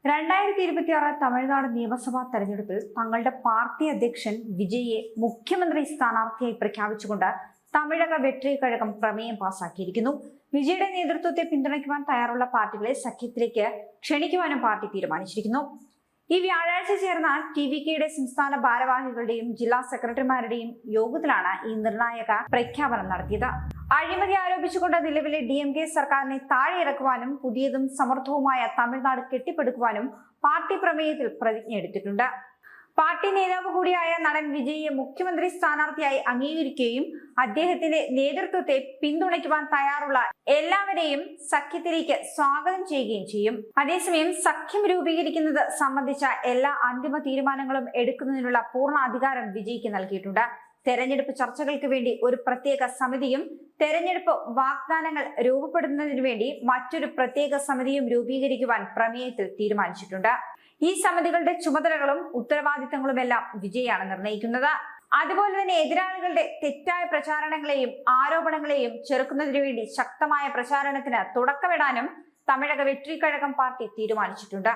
2026 തമിഴ്നാട് നിയമസഭാ തെരഞ്ഞെടുപ്പിൽ തങ്ങളുടെ പാർട്ടി അധ്യക്ഷൻ വിജയെ മുഖ്യമന്ത്രി സ്ഥാനാർത്ഥിയായി പ്രഖ്യാപിച്ചുകൊണ്ട് തമിഴക വെട്രി കഴകം പ്രമേയം പാസാക്കിയിരിക്കുന്നു. വിജയുടെ നേതൃത്വത്തെ പിന്തുണയ്ക്കുവാൻ തയ്യാറുള്ള പാർട്ടികളെ സഖ്യത്തിലേക്ക് ക്ഷണിക്കുവാനും പാർട്ടി തീരുമാനിച്ചിരിക്കുന്നു. ഈ വ്യാഴാഴ്ച ചേർന്ന TVKയുടെ സംസ്ഥാന ഭാരവാഹികളുടെയും ജില്ലാ സെക്രട്ടറിമാരുടെയും യോഗത്തിലാണ് ഈ നിർണായക പ്രഖ്യാപനം നടത്തിയത്. അഴിമതി ആരോപിച്ചുകൊണ്ട് നിലവിലെ DMK സർക്കാരിനെ താഴെയിറക്കുവാനും പുതിയതും സമർത്ഥവുമായ തമിഴ്നാട് കെട്ടിപ്പടുക്കുവാനും പാർട്ടി പ്രമേയത്തിൽ പ്രതിജ്ഞയെടുത്തിട്ടുണ്ട്. പാർട്ടി നേതാവ് കൂടിയായ നടൻ വിജയെ മുഖ്യമന്ത്രി സ്ഥാനാർത്ഥിയായി അംഗീകരിക്കുകയും അദ്ദേഹത്തിന്റെ നേതൃത്വത്തെ പിന്തുണയ്ക്കുവാൻ തയ്യാറുള്ള എല്ലാവരെയും സഖ്യത്തിലേക്ക് സ്വാഗതം ചെയ്യുകയും ചെയ്യും. അതേസമയം സഖ്യം രൂപീകരിക്കുന്നത് സംബന്ധിച്ച എല്ലാ അന്തിമ തീരുമാനങ്ങളും എടുക്കുന്നതിനുള്ള പൂർണ്ണ അധികാരം വിജയ്ക്ക് നൽകിയിട്ടുണ്ട്. തെരഞ്ഞെടുപ്പ് ചർച്ചകൾക്ക് വേണ്ടി ഒരു പ്രത്യേക സമിതിയും തെരഞ്ഞെടുപ്പ് വാഗ്ദാനങ്ങൾ രൂപപ്പെടുന്നതിനു വേണ്ടി മറ്റൊരു പ്രത്യേക സമിതിയും രൂപീകരിക്കുവാൻ പ്രമേയത്തിൽ തീരുമാനിച്ചിട്ടുണ്ട്. ഈ സമിതികളുടെ ചുമതലകളും ഉത്തരവാദിത്തങ്ങളുമെല്ലാം വിജയാണ് നിർണ്ണയിക്കുന്നത്. അതുപോലെ തന്നെ എതിരാളികളുടെ തെറ്റായ പ്രചാരണങ്ങളെയും ആരോപണങ്ങളെയും ചെറുക്കുന്നതിനു വേണ്ടി ശക്തമായ പ്രചാരണത്തിന് തുടക്കമിടാനും തമിഴക വെട്രി കഴകം പാർട്ടി തീരുമാനിച്ചിട്ടുണ്ട്.